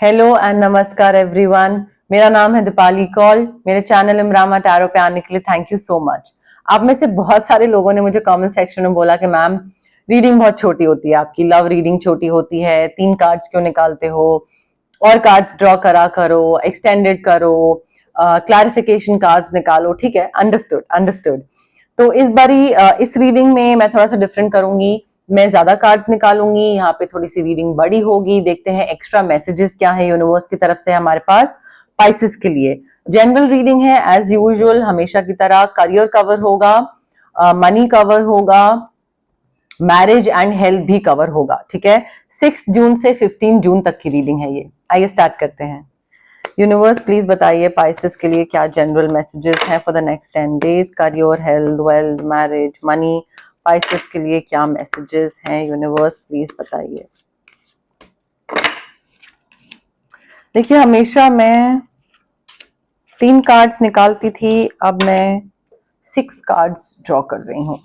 Hello and नमस्कार everyone. मेरा नाम है दीपाली कौल। मेरे चैनल इमरामा टैरो पे आने के लिए थैंक यू सो मच। आप में से बहुत सारे लोगों ने मुझे कमेंट सेक्शन में बोला कि मैम रीडिंग बहुत छोटी होती है, आपकी लव रीडिंग छोटी होती है, 3 कार्ड्स क्यों निकालते हो, और कार्ड्स ड्रॉ करा करो, एक्सटेंडेड करो, क्लैरिफिकेशन कार्ड्स निकालो। ठीक है, अंडरस्टूड अंडरस्टूड। तो इस बारी इस रीडिंग में मैं थोड़ा सा डिफरेंट करूंगी। मैं ज्यादा कार्ड्स निकालूंगी, यहाँ पे थोड़ी सी रीडिंग बड़ी होगी। देखते हैं एक्स्ट्रा मैसेजेस क्या है यूनिवर्स की तरफ से हमारे पास पाइसेस के लिए। जनरल रीडिंग है एज यूजुअल, हमेशा की तरह। करियर कवर होगा, मनी कवर होगा, मैरिज एंड हेल्थ भी कवर होगा। ठीक है, 6 जून से 15 जून तक की रीडिंग है ये। आइए स्टार्ट करते हैं। यूनिवर्स प्लीज बताइए पाइसेस के लिए क्या जनरल मैसेजेस हैं for the next 10 days. Career, health, wealth, marriage, money, Pisces के लिए क्या मैसेजेस हैं यूनिवर्स प्लीज बताइए। देखिए, हमेशा मैं 3 कार्ड्स निकालती थी, अब मैं 6 कार्ड्स ड्रॉ कर रही हूँ।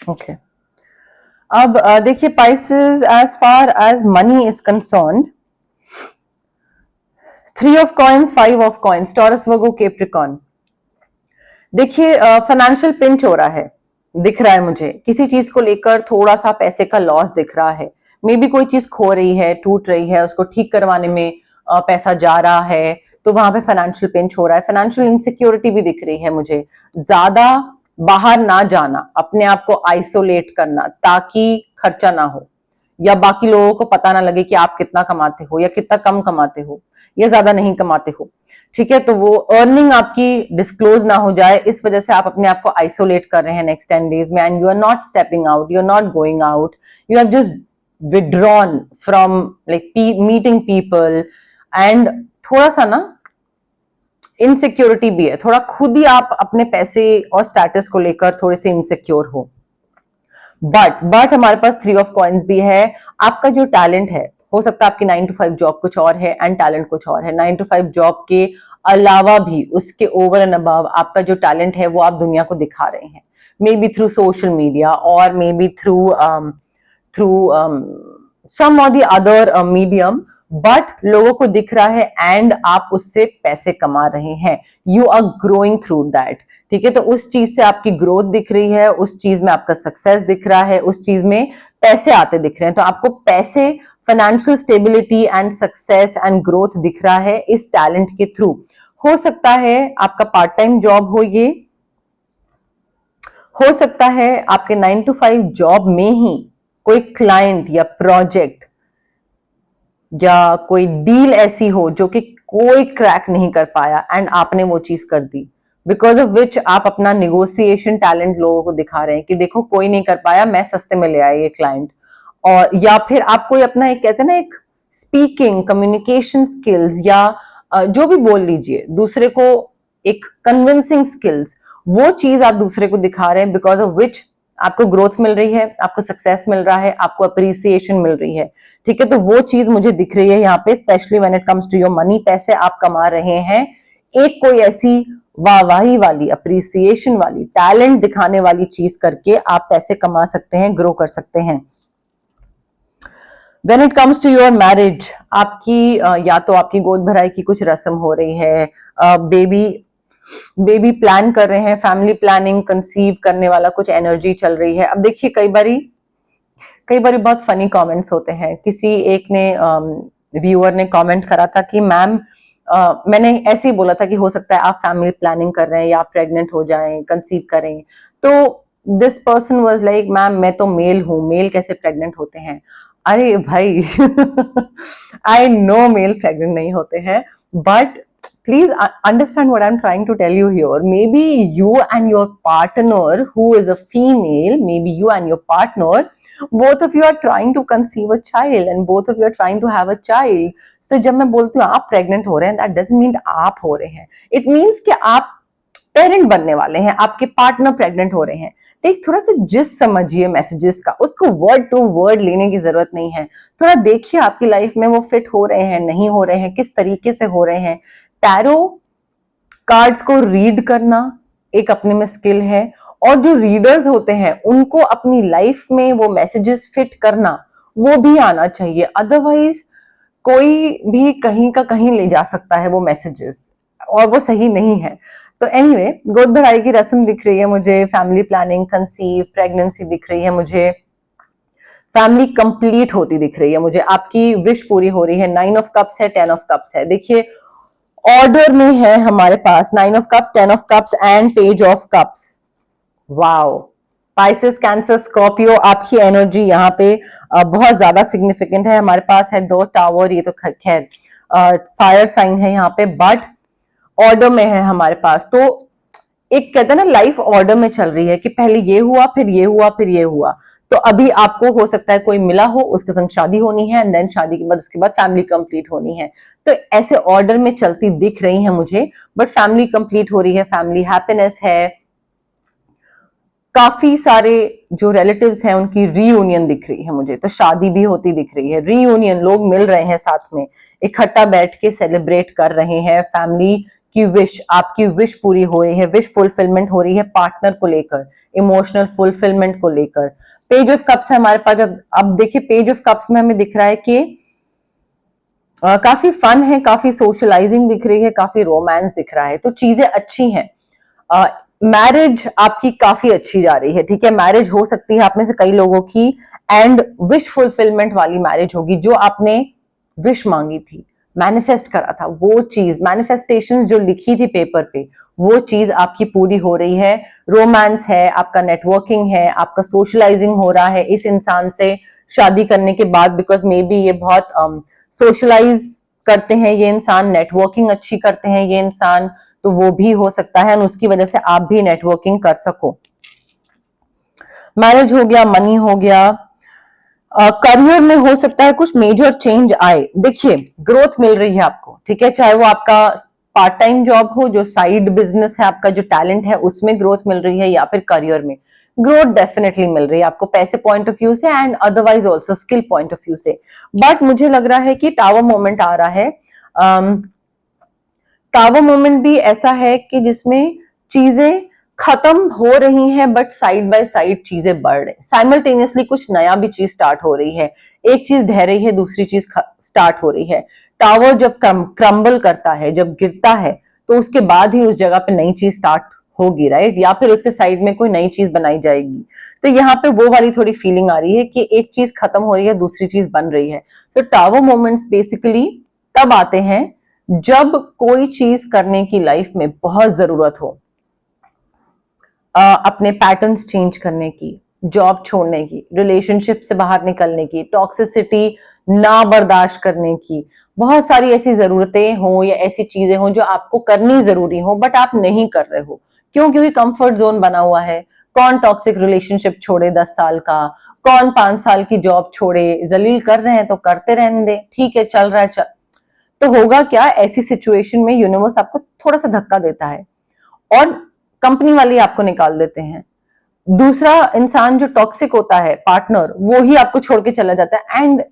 ओके। अब देखिए Pisces, as far as money is concerned, 3 of coins, 5 of coins, Taurus, Virgo, Capricorn. देखिए फाइनेंशियल पिंच हो रहा है, दिख रहा है मुझे। किसी चीज को लेकर थोड़ा सा पैसे का लॉस दिख रहा है। मे बी कोई चीज खो रही है, टूट रही है, उसको ठीक करवाने में पैसा जा रहा है, तो वहां पे फाइनेंशियल पिंच हो रहा है। फाइनेंशियल इनसिक्योरिटी भी दिख रही है मुझे। ज्यादा बाहर ना जाना, अपने आप को आइसोलेट करना ताकि खर्चा ना हो, या बाकी लोगों को पता ना लगे कि आप कितना कमाते हो या कितना कम कमाते हो या ज्यादा नहीं कमाते हो। ठीक है, तो वो अर्निंग आपकी डिस्क्लोज ना हो जाए, इस वजह से आप अपने आप को आइसोलेट कर रहे हैं नेक्स्ट 10 डेज में। And you are not stepping out, you are not going out, you have just withdrawn from like meeting people. And थोड़ा सा ना इनसिक्योरिटी भी है, थोड़ा खुद ही आप अपने पैसे और स्टेटस को लेकर थोड़े से इनसिक्योर हो। बट हमारे पास 3 ऑफ कॉइन्स भी है। आपका जो टैलेंट है, हो सकता है आपकी 9 to 5 जॉब कुछ और है एंड टैलेंट कुछ और है। 9 to 5 जॉब के अलावा भी, उसके ओवर एंड अबव आपका जो टैलेंट है वो आप दुनिया को दिखा रहे हैं। Maybe through social media और maybe through through some और द अदर मीडियम, बट लोगों को दिख रहा है एंड आप उससे पैसे कमा रहे हैं। You are growing through that. ठीक है, तो उस चीज से आपकी ग्रोथ दिख रही है, उस चीज में आपका सक्सेस दिख रहा है, उस चीज में पैसे आते दिख रहे हैं। तो आपको पैसे, financial stability and success and growth दिख रहा है इस टैलेंट के थ्रू। हो सकता है आपका पार्ट टाइम जॉब हो, ये हो सकता है आपके 9 to 5 जॉब में ही कोई क्लाइंट या प्रोजेक्ट या कोई डील ऐसी हो जो कि कोई क्रैक नहीं कर पाया एंड आपने वो चीज कर दी, बिकॉज ऑफ विच आप अपना निगोसिएशन टैलेंट लोगों को दिखा रहे हैं कि देखो कोई नहीं कर पाया, मैं सस्ते में ले आया ये क्लाइंट। और या फिर आप कोई अपना एक कहते हैं ना, एक स्पीकिंग कम्युनिकेशन स्किल्स या जो भी बोल लीजिए, दूसरे को एक कन्विंसिंग स्किल्स, वो चीज आप दूसरे को दिखा रहे हैं, बिकॉज ऑफ विच आपको ग्रोथ मिल रही है, आपको सक्सेस मिल रहा है, आपको अप्रिसिएशन मिल रही है। ठीक है, तो वो चीज मुझे दिख रही है यहाँ पे, specially when it comes to your money. पैसे आप कमा रहे हैं, एक कोई ऐसी वाहवाही वाली, अप्रिसिएशन वाली, टैलेंट दिखाने वाली चीज करके आप पैसे कमा सकते हैं, ग्रो कर सकते हैं। When it comes to your marriage, आपकी या तो आपकी गोद भराई की कुछ रस्म हो रही है, बेबी प्लान कर रहे हैं, फैमिली प्लानिंग, कंसीव करने वाला कुछ एनर्जी चल रही है। अब देखिए, कई बारी बहुत फनी कमेंट्स होते हैं। किसी एक ने व्यूअर ने कमेंट करा था कि मैम मैंने ऐसे ही बोला था कि हो सकता है आप फैमिली प्लानिंग कर रहे हैं या आप प्रेग्नेंट हो जाएं, कंसीव करें। तो this person was like, ma'am मैं तो मेल हूं, मेल कैसे प्रेग्नेंट होते हैं? अरे भाई आई नो मेल प्रेग्नेंट नहीं होते हैं, but please understand what I'm trying to tell you here. Maybe you and your partner, who is a female, maybe you and your partner, both of you are trying to conceive a child and both of you are trying to have a child. So जब मैं बोलती हूँ आप pregnant हो रहे हैं, that doesn't mean आप हो रहे हैं, it means कि आप पेरेंट बनने वाले हैं, आपके पार्टनर प्रेग्नेंट हो रहे हैं। एक थोड़ा सा जिस समझिए मैसेजेस का, उसको वर्ड टू वर्ड लेने की जरूरत नहीं है। थोड़ा देखिए आपकी लाइफ में वो फिट हो रहे हैं, नहीं हो रहे हैं, किस तरीके से हो रहे हैं। टैरो कार्ड्स को रीड करना एक अपने में स्किल है, और जो रीडर्स होते हैं उनको अपनी लाइफ में वो मैसेजेस फिट करना, वो भी आना चाहिए। अदरवाइज कोई भी कहीं का कहीं ले जा सकता है वो मैसेजेस, और वो सही नहीं है। तो एनीवे, गोद भराई की रस्म दिख रही है मुझे, फैमिली प्लानिंग, कंसीव, प्रेगनेंसी दिख रही है मुझे, फैमिली कंप्लीट होती दिख रही है मुझे, आपकी विश पूरी हो रही है। 9 ऑफ कप्स है, 10 ऑफ कप्स है। देखिए ऑर्डर में है हमारे पास 9 of cups, 10 of cups and page of cups. Wow, Pisces, cancer, Scorpio, आपकी एनर्जी यहाँ पे बहुत ज्यादा सिग्निफिकेंट है। हमारे पास है 2 टावर, ये तो खैर फायर साइन है यहाँ पे, बट ऑर्डर में है हमारे पास। तो एक कहते हैं ना, लाइफ ऑर्डर में चल रही है कि पहले ये हुआ, फिर ये हुआ, फिर ये हुआ। तो अभी आपको हो सकता है कोई मिला हो, उसके संग शादी होनी है, एंड देन शादी के बाद उसके बाद फैमिली कंप्लीट होनी है। तो ऐसे ऑर्डर में चलती दिख रही है मुझे, बट फैमिली कंप्लीट हो रही है, फैमिली हैप्पीनेस है। काफी सारे जो रिलेटिव्स हैं उनकी रीयूनियन दिख रही है मुझे, तो शादी भी होती दिख रही है, रीयूनियन, लोग मिल रहे हैं साथ में, इकट्ठा बैठ के सेलिब्रेट कर रहे हैं। फैमिली की विश, आपकी विश पूरी हो रही है, विश फुलफिलमेंट हो रही है पार्टनर को लेकर, इमोशनल फुलफिलमेंट को लेकर। पेज ऑफ कप्स है हमारे पास। जब अब देखिए पेज ऑफ कप्स में हमें दिख रहा है कि काफी फन है, काफी सोशलाइजिंग दिख रही है, काफी रोमांस दिख रहा है, तो चीजें अच्छी हैं। मैरिज आपकी काफी अच्छी जा रही है, ठीक है। मैरिज हो सकती है आप में से कई लोगों की, एंड विश फुलफिलमेंट वाली मैरिज होगी। जो आपने विश मांगी थी, मैनिफेस्ट करा था, वो चीज, मैनिफेस्टेशन जो लिखी थी पेपर पे, वो चीज आपकी पूरी हो रही है। रोमांस है, आपका नेटवर्किंग है, आपका सोशलाइजिंग हो रहा है इस इंसान से शादी करने के बाद, बिकॉज मे बी ये बहुत सोशलाइज करते हैं ये इंसान, नेटवर्किंग अच्छी करते हैं ये इंसान, तो वो भी हो सकता है, और उसकी वजह से आप भी नेटवर्किंग कर सको। मैरिज हो गया, मनी हो गया। करियर में हो सकता है कुछ मेजर चेंज आए। देखिए ग्रोथ मिल रही है आपको, ठीक है, चाहे वो आपका पार्ट टाइम जॉब हो, जो साइड बिजनेस है आपका, जो टैलेंट है उसमें ग्रोथ मिल रही है, या फिर करियर में ग्रोथ डेफिनेटली मिल रही है आपको, पैसे पॉइंट ऑफ व्यू से and otherwise also skill point of view से। बट मुझे लग रहा है कि टावर मोमेंट आ रहा है। टावर मोमेंट भी ऐसा है कि जिसमें चीजें खत्म हो रही हैं, बट साइड बाय साइड चीजें बढ़ रही, साइमल्टेनियसली कुछ नया भी चीज स्टार्ट हो रही है। एक चीज ढह रही है, दूसरी चीज स्टार्ट हो रही है। टावर जब क्रम्बल करता है, जब गिरता है, तो उसके बाद ही उस जगह पे नई चीज स्टार्ट होगी, राइट, या फिर उसके साइड में कोई नई चीज बनाई जाएगी। तो यहाँ पे वो वाली थोड़ी फीलिंग आ रही है कि एक चीज खत्म हो रही है, दूसरी चीज बन रही है। तो टावर मोमेंट्स बेसिकली तब आते हैं जब कोई चीज करने की लाइफ में बहुत जरूरत हो, अपने पैटर्न्स चेंज करने की, जॉब छोड़ने की, रिलेशनशिप से बाहर निकलने की, टॉक्सिसिटी ना बर्दाश्त करने की, बहुत सारी ऐसी जरूरतें हो या ऐसी चीजें हो जो आपको करनी जरूरी हो, बट आप नहीं कर रहे हो। क्यों? क्योंकि कंफर्ट जोन बना हुआ है। कौन टॉक्सिक रिलेशनशिप छोड़े 10 साल का, कौन 5 साल की जॉब छोड़े, जलील कर रहे हैं तो करते रहने दे, ठीक है, चल रहा है चल। तो होगा क्या, ऐसी सिचुएशन में यूनिवर्स आपको थोड़ा सा धक्का देता है और कंपनी वाले आपको निकाल देते हैं। दूसरा इंसान जो टॉक्सिक होता है, पार्टनर, वो ही आपको छोड़ के चला जाता है, एंड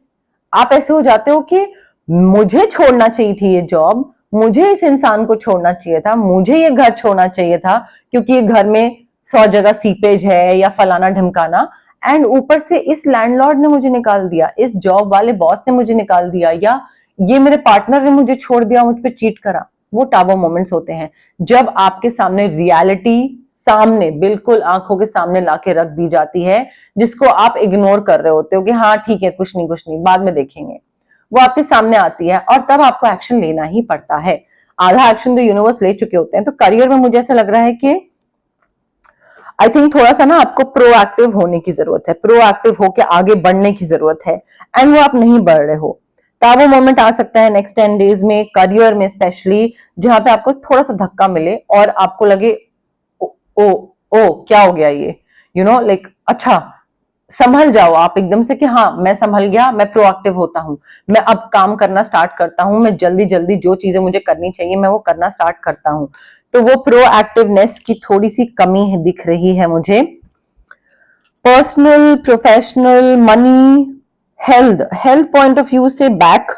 आप ऐसे हो जाते हो कि मुझे छोड़ना चाहिए थी ये जॉब, मुझे इस इंसान को छोड़ना चाहिए था, मुझे ये घर छोड़ना चाहिए था, क्योंकि ये घर में 100 जगह सीपेज है या फलाना ढमकाना, एंड ऊपर से इस लैंडलॉर्ड ने मुझे निकाल दिया, इस जॉब वाले बॉस ने मुझे निकाल दिया, या ये मेरे पार्टनर ने मुझे छोड़ दिया, मुझ पे चीट करा। वो टावर मोमेंट्स होते हैं जब आपके सामने रियलिटी, सामने बिल्कुल आंखों के सामने लाके रख दी जाती है, जिसको आप इग्नोर कर रहे होते हो कि हाँ ठीक है, कुछ नहीं बाद में देखेंगे। वो आपके सामने आती है और तब आपको एक्शन लेना ही पड़ता है। आधा एक्शन तो यूनिवर्स ले चुके होते हैं। तो करियर में मुझे ऐसा लग रहा है कि आई थिंक थोड़ा सा ना आपको प्रोएक्टिव होने की जरूरत है, प्रोएक्टिव होके आगे बढ़ने की जरूरत है, एंड वो आप नहीं बढ़ रहे हो। टावर मोमेंट आ सकता है नेक्स्ट 10 डेज में, करियर में स्पेशली, जहां पे आपको थोड़ा सा धक्का मिले और आपको लगे ओ ओ ओ क्या हो गया ये, यू नो, लाइक अच्छा संभल जाओ आप एकदम से कि हाँ मैं संभल गया, मैं प्रोएक्टिव होता हूँ, मैं अब काम करना स्टार्ट करता हूँ, मैं जल्दी जल्दी जो चीजें मुझे करनी चाहिए मैं वो करना स्टार्ट करता हूँ। तो वो प्रोएक्टिवनेस की थोड़ी सी कमी दिख रही है मुझे। Personal, professional, money, health point of view से बैक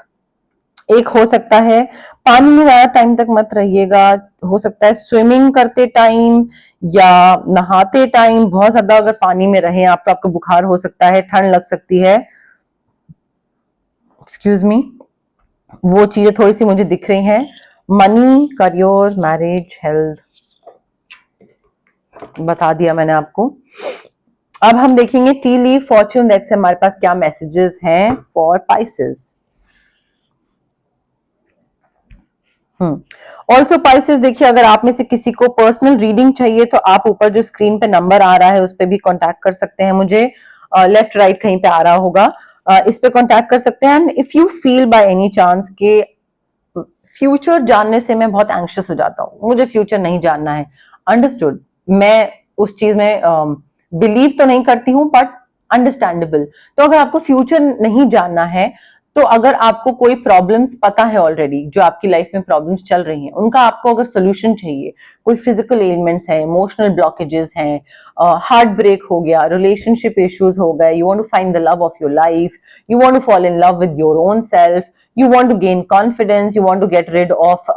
एक हो सकता है पानी में ज्यादा टाइम तक मत रहिएगा, हो सकता है स्विमिंग करते टाइम या नहाते टाइम बहुत ज्यादा अगर पानी में रहें आप तो आपको बुखार हो सकता है, ठंड लग सकती है। एक्सक्यूज मी, वो चीजें थोड़ी सी मुझे दिख रही हैं। मनी, करियर, मैरिज, हेल्थ बता दिया मैंने आपको। अब हम देखेंगे टी लीफ फॉर्च्यून डेक से हमारे पास क्या मैसेजेस हैं फॉर पाइसेस। ऑल्सो पाइसेस, देखिए अगर आप में से किसी को पर्सनल रीडिंग चाहिए तो आप ऊपर जो स्क्रीन पे नंबर आ रहा है उस पर भी कांटेक्ट कर सकते हैं मुझे, लेफ्ट राइट कहीं पे आ रहा होगा, इस पे कांटेक्ट कर सकते हैं। And if you feel by any chance के फ्यूचर जानने से मैं बहुत एंग्शियस हो जाता हूँ, मुझे फ्यूचर नहीं जानना है, अंडरस्टूड, मैं उस चीज में बिलीव तो नहीं करती हूँ बट अंडरस्टैंडेबल। तो अगर आपको फ्यूचर नहीं जानना है तो अगर आपको कोई प्रॉब्लम्स पता है ऑलरेडी, जो आपकी लाइफ में प्रॉब्लम्स चल रही हैं उनका आपको अगर सोल्यूशन चाहिए, कोई फिजिकल एलिमेंट्स हैं, इमोशनल ब्लॉकेजेस हैं, हार्ट ब्रेक हो गया, रिलेशनशिप इश्यूज हो गए, you want to find the love of your life, you want to fall in love with your own self, you want to gain confidence, you want to get rid of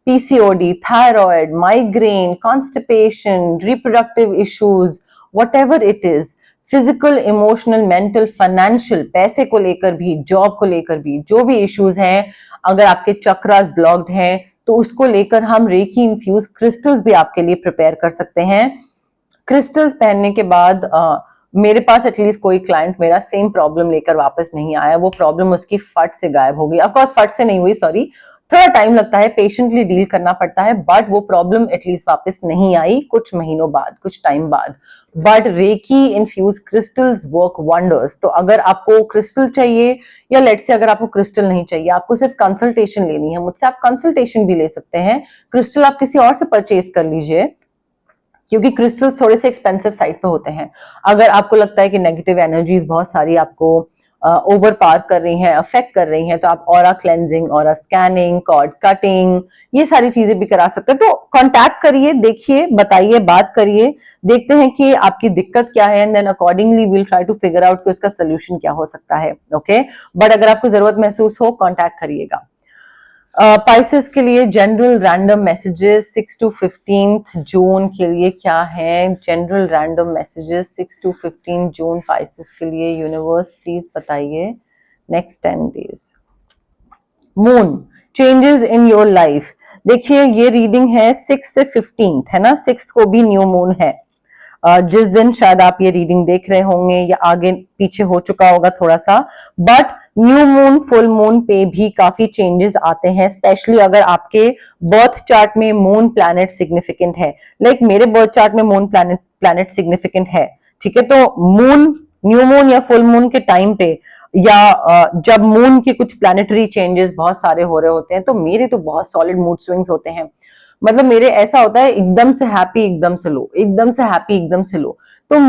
PCOD, thyroid, migraine, constipation, reproductive issues, whatever it is, physical, emotional, mental, financial, पैसे को लेकर भी, job को लेकर भी, जो भी issues हैं, अगर आपके चक्रास ब्लॉक्ड हैं तो उसको लेकर हम रेकी इन्फ्यूज क्रिस्टल्स भी आपके लिए प्रिपेयर कर सकते हैं। क्रिस्टल्स पहनने के बाद मेरे पास एटलीस्ट कोई क्लाइंट मेरा सेम प्रॉब्लम लेकर वापस नहीं आया, वो प्रॉब्लम उसकी फट से गायब हो गई। ऑफकोर्स फट से नहीं हुई, सॉरी, थोड़ा टाइम लगता है, पेशेंटली डील करना पड़ता है, बट वो प्रॉब्लम एटलीस्ट वापस नहीं आई कुछ महीनों बाद, कुछ टाइम बाद। But reiki infuse crystals work wonders. तो अगर आपको क्रिस्टल चाहिए या लेट्स से अगर आपको क्रिस्टल नहीं चाहिए, आपको सिर्फ कंसल्टेशन लेनी है मुझसे, आप कंसल्टेशन भी ले सकते हैं, क्रिस्टल आप किसी और से परचेज कर लीजिए क्योंकि क्रिस्टल्स थोड़े से एक्सपेंसिव साइड पे होते हैं। अगर आपको लगता है कि नेगेटिव एनर्जीज बहुत सारी आपको ओवर पार कर रही हैं, अफेक्ट कर रही हैं, तो आप aura cleansing, aura scanning, cord cutting, ये सारी चीजें भी करा सकते हैं। तो कांटेक्ट करिए, देखिए, बताइए, बात करिए, देखते हैं कि आपकी दिक्कत क्या है and then accordingly will try to figure out कि उसका सोल्यूशन क्या हो सकता है। ओके, बट अगर आपको जरूरत महसूस हो कांटेक्ट करिएगा। पाइसेस के लिए जनरल रैंडम मैसेजेस 6 to 15 जून के लिए क्या है? General random messages 6 to 15 June Pisces के लिए, यूनिवर्स प्लीज बताइए next 10 days. Moon changes in your life, देखिए ये रीडिंग है 6 से 15 है ना, 6 को भी न्यू मून है। जिस दिन शायद आप ये रीडिंग देख रहे होंगे या आगे पीछे हो चुका होगा थोड़ा सा, but new moon, full moon पे भी काफी चेंजेस आते हैं, स्पेशली अगर आपके बर्थ चार्ट में मून प्लैनेट सिग्निफिकेंट है। लाइक मेरे बर्थ चार्ट में मून प्लैनेट सिग्निफिकेंट है, ठीक है, तो मून, न्यू मून या फुल मून के टाइम पे या जब मून के कुछ प्लैनेटरी चेंजेस बहुत सारे हो रहे होते हैं तो मेरे तो बहुत सॉलिड मूड स्विंग्स होते हैं। मतलब मेरे ऐसा होता है एकदम से हैप्पी एकदम से लो, एकदम से हैप्पी एकदम से लो, तो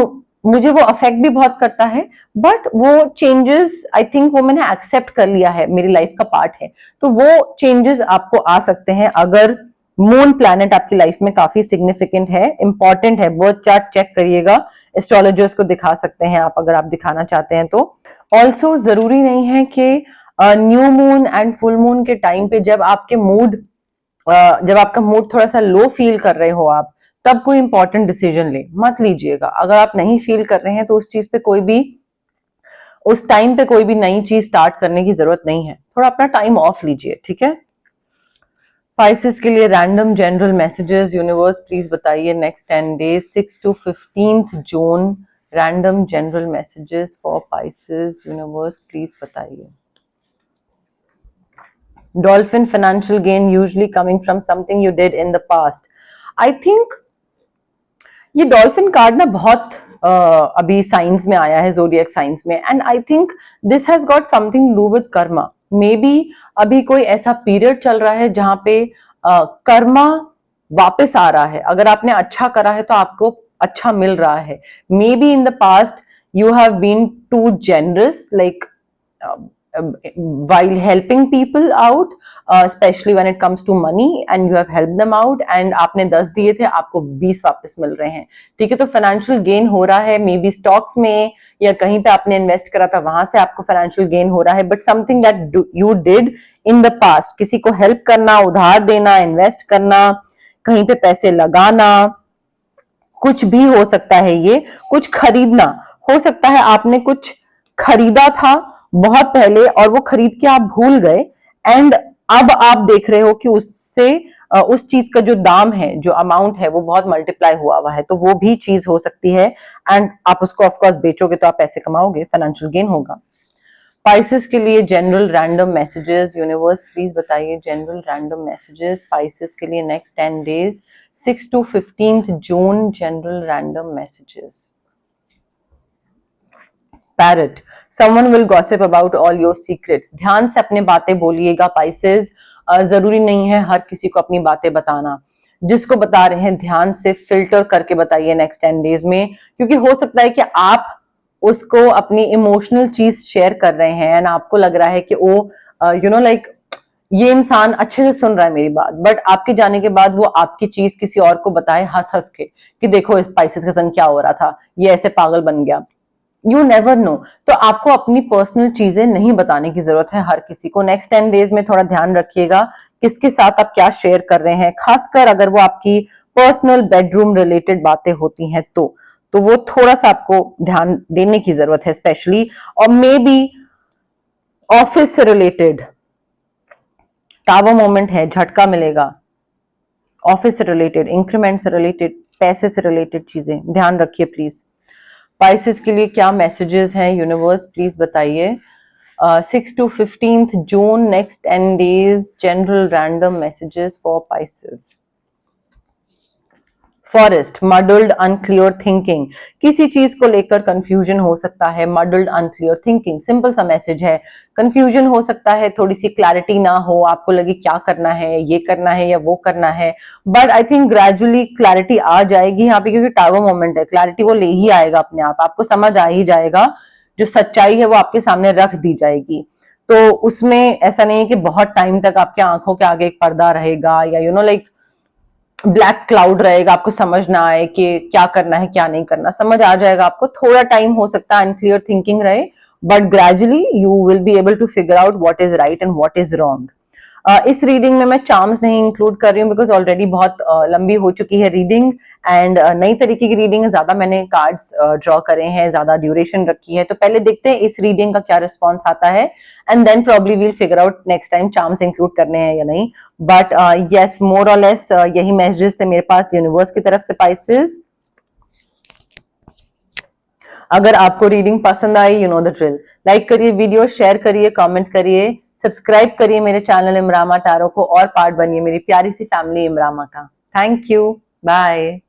मुझे वो अफेक्ट भी बहुत करता है, बट वो चेंजेस आई थिंक वो मैंने एक्सेप्ट कर लिया है, मेरी लाइफ का पार्ट है। तो वो चेंजेस आपको आ सकते हैं अगर मून प्लैनेट आपकी लाइफ में काफी सिग्निफिकेंट है, इंपॉर्टेंट है। बर्थ चार्ट चेक करिएगा, एस्ट्रोलॉजर्स को दिखा सकते हैं आप अगर आप दिखाना चाहते हैं तो। ऑल्सो जरूरी नहीं है कि new moon and full moon के टाइम पे जब आपका मूड थोड़ा सा लो फील कर रहे हो आप, तब कोई इंपॉर्टेंट डिसीजन ले मत लीजिएगा। अगर आप नहीं फील कर रहे हैं तो उस चीज पे कोई भी, उस टाइम पे कोई भी नई चीज स्टार्ट करने की जरूरत नहीं है, थोड़ा अपना टाइम ऑफ लीजिए, ठीक है। पाइसेस के लिए random general messages, universe please बताइए next 10 days 6 to 15 June, random general messages for Pisces, universe please बताइए। Dolphin, financial gain usually coming from something you did in the past. I think ये dolphin card ना बहुत अभी science में आया है, zodiac science में, and I think this has got something do with Karma. May be अभी कोई ऐसा पीरियड चल रहा है जहां पे कर्मा वापस आ रहा है। अगर आपने अच्छा करा है तो आपको अच्छा मिल रहा है। May be in the past you have been too generous, like while helping people out, especially when it comes to money, and you have helped them out, and आपने 10 दिए थे, आपको 20 वापस मिल रहे हैं, ठीक है। तो फाइनेंशियल गेन हो रहा है, मे बी स्टॉक्स में या कहीं पे आपने इन्वेस्ट करा था वहां से आपको फाइनेंशियल गेन हो रहा है, but something that you did in the past, किसी को हेल्प करना, उधार देना, इन्वेस्ट करना, कहीं पे पैसे लगाना, कुछ भी हो सकता है, ये कुछ खरीदना हो सकता है। आपने कुछ खरीदा था बहुत पहले और वो खरीद के आप भूल गए, एंड अब आप देख रहे हो कि उससे उस चीज का जो दाम है, जो अमाउंट है, वो बहुत मल्टीप्लाई हुआ है, तो वो भी चीज हो सकती है। एंड आप उसको ऑफकोर्स बेचोगे तो आप पैसे कमाओगे, फाइनेंशियल गेन होगा। स्पाइसेस के लिए general random messages, universe please बताइए जनरल रैंडम मैसेजेस स्पाइसेस के लिए next 10 days 6 to 15th June, general random messages. Parrot, someone will gossip about all your secrets. ध्यान से अपने बातें बोलिएगा पाइसेस, जरूरी नहीं है हर किसी को अपनी बातें बताना, जिसको बता रहे हैं ध्यान से फिल्टर करके बताइए नेक्स्ट 10 डेज में, क्योंकि हो सकता है कि आप उसको अपनी इमोशनल चीज शेयर कर रहे हैं एंड आपको लग रहा है कि वो लाइक ये इंसान अच्छे से सुन रहा है मेरी बात, बट आपके जाने के बाद वो आपकी चीज किसी और को बताए हंस हंस के कि देखो इस स्पाइसेस के संग क्या हो रहा था, ये ऐसे पागल बन गया। यू नेवर नो, तो आपको अपनी पर्सनल चीजें नहीं बताने की जरूरत है हर किसी को। नेक्स्ट 10 डेज में थोड़ा ध्यान रखिएगा किसके साथ आप क्या शेयर कर रहे हैं, खासकर अगर वो आपकी पर्सनल बेडरूम रिलेटेड बातें होती हैं तो वो थोड़ा सा आपको ध्यान देने की जरूरत है स्पेशली, और मे बी ऑफिस से रिलेटेड टावर मोमेंट है, झटका मिलेगा, ऑफिस से रिलेटेड, इंक्रीमेंट से रिलेटेड, पैसे से रिलेटेड चीजें ध्यान रखिए प्लीज। स्पाइसेस के लिए क्या मैसेजेस हैं यूनिवर्स प्लीज बताइए। 6 to 15th June next 10 days general random messages for spices. Forest, muddled unclear thinking, किसी चीज को लेकर कंफ्यूजन हो सकता है, मडल्ड अनक्लियर थिंकिंग, सिंपल सा मैसेज है, कंफ्यूजन हो सकता है, थोड़ी सी क्लैरिटी ना हो, आपको लगे क्या करना है, ये करना है या वो करना है, but I think gradually clarity आ जाएगी यहाँ पे, क्योंकि टावर मोमेंट है, क्लैरिटी वो ले ही आएगा अपने आप, आपको समझ आ ही जाएगा, जो सच्चाई है वो आपके सामने रख दी जाएगी। तो उसमें ऐसा नहीं है कि बहुत टाइम तक आपके आंखों के आगे एक पर्दा रहेगा या लाइक ब्लैक क्लाउड रहेगा, आपको समझ ना आए कि क्या करना है क्या नहीं करना, समझ आ जाएगा आपको। थोड़ा टाइम हो सकता है अनक्लियर थिंकिंग रहे, but gradually you will be able to figure out what is right and what is wrong. इस रीडिंग में मैं चार्म्स नहीं इंक्लूड कर रही हूँ बिकॉज ऑलरेडी बहुत लंबी हो चुकी है रीडिंग, एंड नई तरीके की रीडिंग है, ज्यादा मैंने कार्ड्स ड्रॉ करे हैं, ज्यादा ड्यूरेशन रखी है, तो पहले देखते हैं इस रीडिंग का क्या रिस्पॉन्स आता है, and then probably will figure out next time charms include करने हैं या नहीं। बट यस, मोर और लेस यही मैसेजेस थे मेरे पास यूनिवर्स की तरफ से पाइसेस। अगर आपको रीडिंग पसंद आई, you know the drill, like करिए वीडियो, शेयर करिए, कमेंट करिए, सब्सक्राइब करिए मेरे चैनल इमरामा टैरो को, और पार्ट बनिए मेरी प्यारी सी फैमिली इमरामा का। Thank you, bye.